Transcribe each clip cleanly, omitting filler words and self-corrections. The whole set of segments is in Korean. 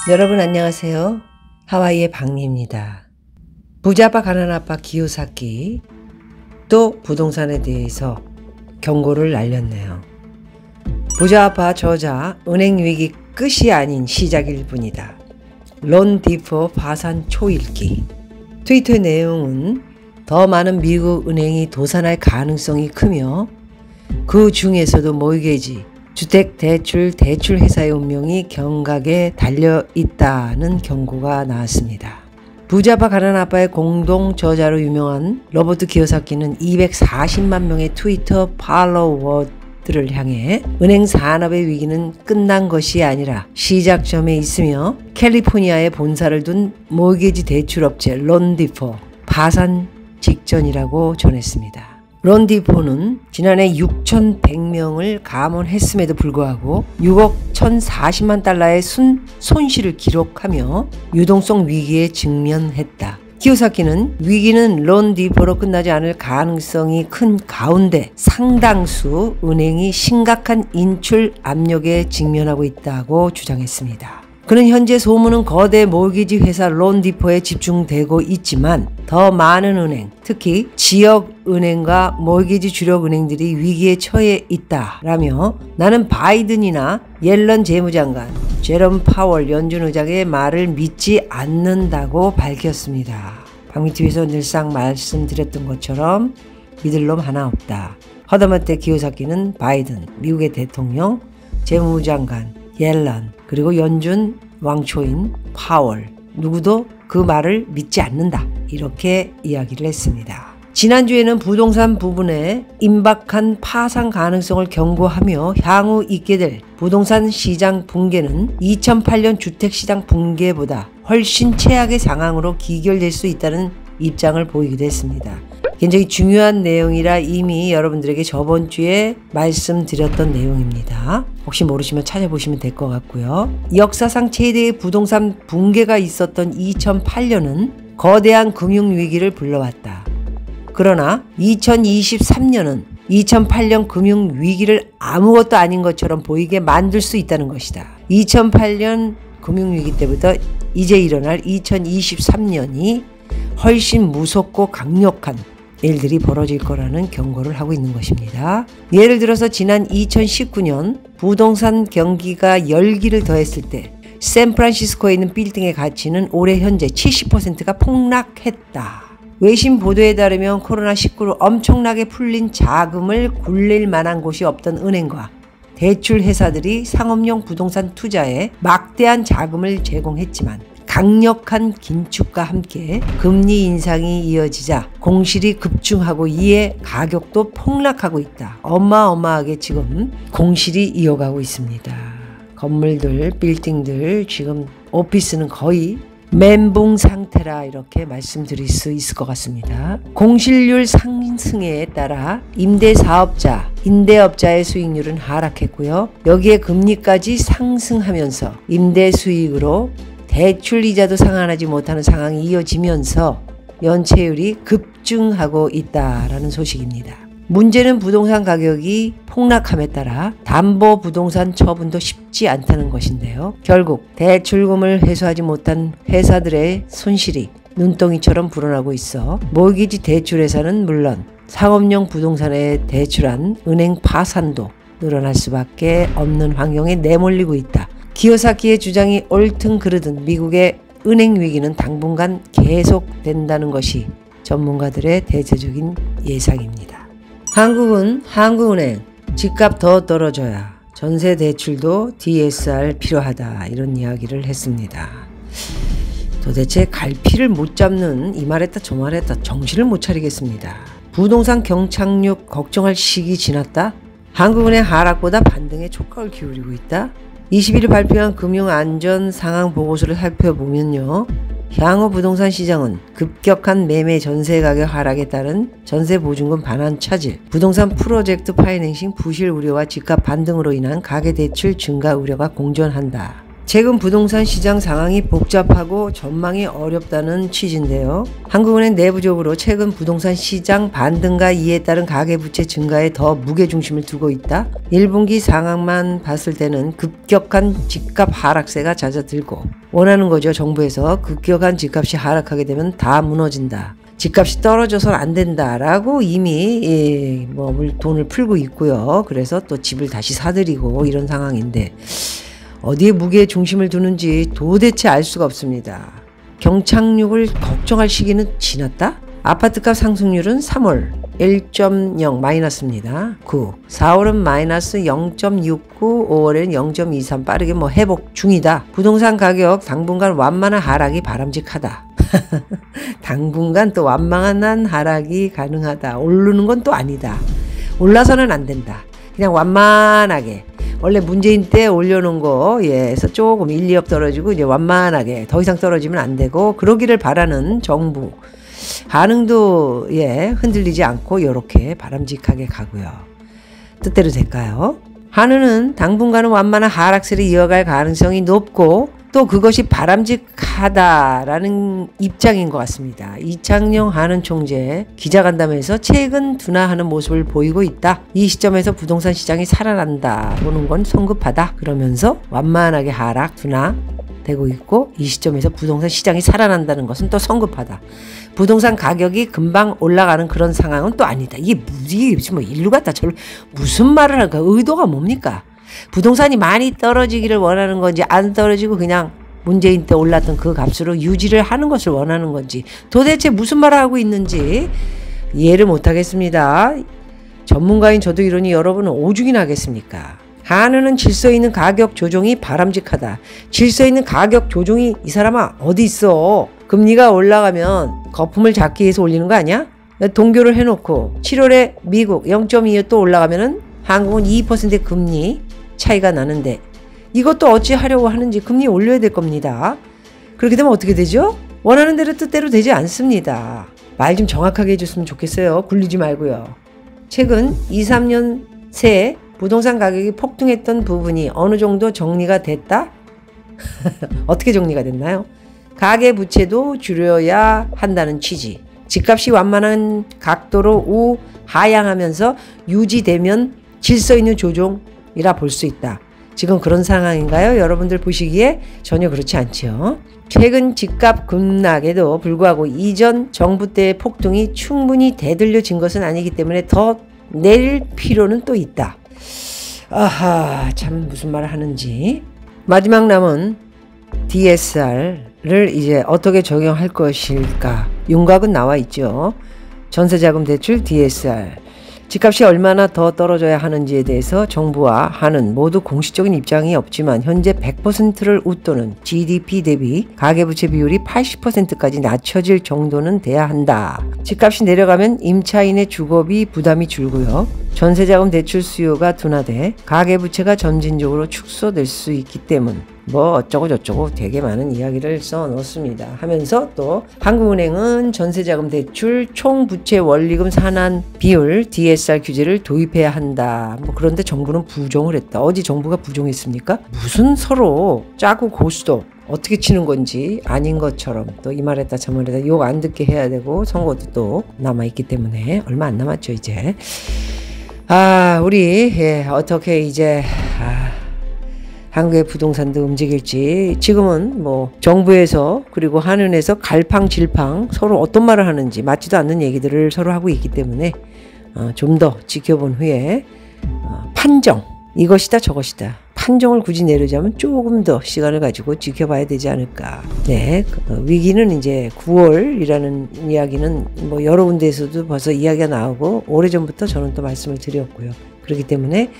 여러분 안녕하세요. 하와이의 박리입니다. 부자아빠 가난아빠 기요사키 또 부동산에 대해서 경고를 날렸네요. 부자아빠 저자 은행 위기 끝이 아닌 시작일 뿐이다. 론디포 파산 초읽기. 트위터의 내용은 더 많은 미국 은행이 도산할 가능성이 크며 그 중에서도 모이게지 주택대출 회사의 운명이 경각에 달려있다는 경고가 나왔습니다. 부자아빠 가난아빠의 공동 저자로 유명한 로버트 기요사키는 240만 명의 트위터 팔로워들을 향해 은행 산업의 위기는 끝난 것이 아니라 시작점에 있으며 캘리포니아에 본사를 둔 모기지 대출업체 론디포 파산 직전이라고 전했습니다. 론디포는 지난해 6,100명을 감원했음에도 불구하고 6억 1,040만 달러의 손실을 기록하며 유동성 위기에 직면했다. 기요사키는 위기는 론디포로 끝나지 않을 가능성이 큰 가운데 상당수 은행이 심각한 인출 압력에 직면하고 있다고 주장했습니다. 그는 현재 소문은 거대 모기지 회사 론디포에 집중되고 있지만 더 많은 은행, 특히 지역은행과 모기지 주력은행들이 위기에 처해 있다라며 나는 바이든이나 옐런 재무장관, 제롬 파월 연준 의장의 말을 믿지 않는다고 밝혔습니다. 박미TV에서 늘상 말씀드렸던 것처럼 믿을 놈 하나 없다. 허다못해 기요사키는 바이든, 미국의 대통령, 재무장관, 옐런, 그리고 연준 왕초인 파월 누구도 그 말을 믿지 않는다 이렇게 이야기를 했습니다. 지난주에는 부동산 부분에 임박한 파산 가능성을 경고하며 향후 있게 될 부동산 시장 붕괴는 2008년 주택시장 붕괴보다 훨씬 최악의 상황으로 기결될 수 있다는 입장을 보이기도 했습니다. 굉장히 중요한 내용이라 이미 여러분들에게 저번 주에 말씀드렸던 내용입니다. 혹시 모르시면 찾아보시면 될 것 같고요. 역사상 최대의 부동산 붕괴가 있었던 2008년은 거대한 금융위기를 불러왔다. 그러나 2023년은 2008년 금융위기를 아무것도 아닌 것처럼 보이게 만들 수 있다는 것이다. 2008년 금융위기 때부터 이제 일어날 2023년이 훨씬 무섭고 강력한 일들이 벌어질 거라는 경고를 하고 있는 것입니다. 예를 들어서 지난 2019년 부동산 경기가 열기를 더했을 때 샌프란시스코에 있는 빌딩의 가치는 올해 현재 70%가 폭락했다. 외신 보도에 따르면 코로나19로 엄청나게 풀린 자금을 굴릴 만한 곳이 없던 은행과 대출 회사들이 상업용 부동산 투자에 막대한 자금을 제공했지만 강력한 긴축과 함께 금리 인상이 이어지자 공실이 급증하고 이에 가격도 폭락하고 있다. 어마어마하게 지금 공실이 이어가고 있습니다. 건물들, 빌딩들, 지금 오피스는 거의 멘붕 상태라 이렇게 말씀드릴 수 있을 것 같습니다. 공실률 상승에 따라 임대업자의 수익률은 하락했고요. 여기에 금리까지 상승하면서 임대 수익으로 대출 이자도 상환하지 못하는 상황이 이어지면서 연체율이 급증하고 있다라는 소식입니다. 문제는 부동산 가격이 폭락함에 따라 담보부동산 처분도 쉽지 않다는 것인데요. 결국 대출금을 회수하지 못한 회사들의 손실이 눈덩이처럼 불어나고 있어 모기지 대출회사는 물론 상업용 부동산에 대출한 은행 파산도 늘어날 수밖에 없는 환경에 내몰리고 있다. 기요사키의 주장이 옳든 그르든 미국의 은행 위기는 당분간 계속된다는 것이 전문가들의 대체적인 예상입니다. 한국은 한국은행 집값 더 떨어져야 전세 대출도 DSR 필요하다 이런 이야기를 했습니다. 도대체 갈피를 못 잡는 이 말했다 저 말했다 정신을 못 차리겠습니다. 부동산 경착륙 걱정할 시기 지났다? 한국은행 하락보다 반등에 촉각을 기울이고 있다? 20일 발표한 금융안전 상황 보고서를 살펴보면요. 향후 부동산 시장은 급격한 매매 전세 가격 하락에 따른 전세 보증금 반환 차질, 부동산 프로젝트 파이낸싱 부실 우려와 집값 반등으로 인한 가계대출 증가 우려가 공존한다. 최근 부동산 시장 상황이 복잡하고 전망이 어렵다는 취지인데요. 한국은행 내부적으로 최근 부동산 시장 반등과 이에 따른 가계부채 증가에 더 무게중심을 두고 있다. 1분기 상황만 봤을 때는 급격한 집값 하락세가 잦아들고 원하는 거죠. 정부에서 급격한 집값이 하락하게 되면 다 무너진다. 집값이 떨어져서는 안 된다라고 이미 돈을 풀고 있고요. 그래서 또 집을 다시 사들이고 이런 상황인데 어디에 무게의 중심을 두는지 도대체 알 수가 없습니다. 경착륙을 걱정할 시기는 지났다? 아파트값 상승률은 3월 1.0 마이너스입니다. 9. 4월은 마이너스 0.69, 5월에는 0.23 빠르게 회복 중이다. 부동산 가격 당분간 완만한 하락이 바람직하다. 당분간 또 완만한 하락이 가능하다. 오르는 건 또 아니다. 올라서는 안 된다. 그냥 완만하게. 원래 문재인 때 올려놓은 거에서 조금 1, 2억 떨어지고 이제 완만하게 더 이상 떨어지면 안 되고 그러기를 바라는 정부. 반응도 흔들리지 않고 이렇게 바람직하게 가고요. 뜻대로 될까요? 한우는 당분간은 완만한 하락세를 이어갈 가능성이 높고 또 그것이 바람직하다라는 입장인 것 같습니다. 이창용 한은 총재 기자간담회에서 최근 둔화하는 모습을 보이고 있다. 이 시점에서 부동산 시장이 살아난다 보는 건 성급하다. 그러면서 완만하게 하락 둔화되고 있고 이 시점에서 부동산 시장이 살아난다는 것은 또 성급하다. 부동산 가격이 금방 올라가는 그런 상황은 또 아니다. 이게 일로 갔다 저로 무슨 말을 할까? 의도가 뭡니까? 부동산이 많이 떨어지기를 원하는 건지 안 떨어지고 그냥 문재인 때 올랐던 그 값으로 유지를 하는 것을 원하는 건지 도대체 무슨 말을 하고 있는지 이해를 못하겠습니다. 전문가인 저도 이러니 여러분은 오죽이나 하겠습니까? 한우는 질서 있는 가격 조정이 바람직하다. 질서 있는 가격 조정이 이 사람아 어디 있어? 금리가 올라가면 거품을 잡기 위해서 올리는 거 아니야? 동결을 해놓고 7월에 미국 0.25 또 올라가면은 한국은 2% 금리 차이가 나는데 이것도 어찌 하려고 하는지 금리 올려야 될 겁니다. 그렇게 되면 어떻게 되죠? 원하는 대로 뜻대로 되지 않습니다. 말 좀 정확하게 해줬으면 좋겠어요. 굴리지 말고요. 최근 2, 3년 새 부동산 가격이 폭등했던 부분이 어느 정도 정리가 됐다? 어떻게 정리가 됐나요? 가계부채도 줄여야 한다는 취지. 집값이 완만한 각도로 하향하면서 유지되면 질서 있는 조정이라 볼 수 있다. 지금 그런 상황인가요? 여러분들 보시기에 전혀 그렇지 않죠. 최근 집값 급락에도 불구하고 이전 정부 때의 폭등이 충분히 되들려진 것은 아니기 때문에 더 내릴 필요는 또 있다. 아하, 참 무슨 말을 하는지. 마지막 남은 DSR을 이제 어떻게 적용할 것일까? 윤곽은 나와 있죠. 전세자금 대출 DSR. 집값이 얼마나 더 떨어져야 하는지에 대해서 정부와 한은 모두 공식적인 입장이 없지만 현재 100%를 웃도는 GDP 대비 가계부채 비율이 80%까지 낮춰질 정도는 돼야 한다. 집값이 내려가면 임차인의 주거비 부담이 줄고요. 전세자금 대출 수요가 둔화돼 가계부채가 점진적으로 축소될 수 있기 때문 어쩌고 저쩌고 되게 많은 이야기를 써놓습니다. 하면서 또 한국은행은 전세자금 대출 총부채 원리금 상환 비율 DSR 규제를 도입해야 한다. 그런데 정부는 부정을 했다. 어디 정부가 부정했습니까? 무슨 서로 짜고 고스톱 어떻게 치는 건지 아닌 것처럼 또 이 말했다 저 말했다 욕 안 듣게 해야 되고 선거도 또 남아있기 때문에 얼마 안 남았죠 이제. 우리 어떻게 이제 한국의 부동산도 움직일지 지금은 정부에서 그리고 한은에서 갈팡질팡 서로 어떤 말을 하는지 맞지도 않는 얘기들을 서로 하고 있기 때문에 좀 더 지켜본 후에 판정 이것이다 저것이다 판정을 굳이 내리자면 조금 더 시간을 가지고 지켜봐야 되지 않을까. 네, 위기는 이제 9월이라는 이야기는 여러 군데에서도 벌써 이야기가 나오고 오래전부터 저는 또 말씀을 드렸고요. 그렇기 때문에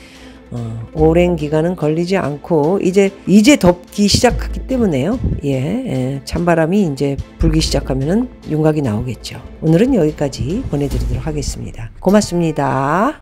오랜 기간은 걸리지 않고 이제 덥기 시작했기 때문에요. 찬바람이 이제 불기 시작하면은 윤곽이 나오겠죠. 오늘은 여기까지 보내드리도록 하겠습니다. 고맙습니다.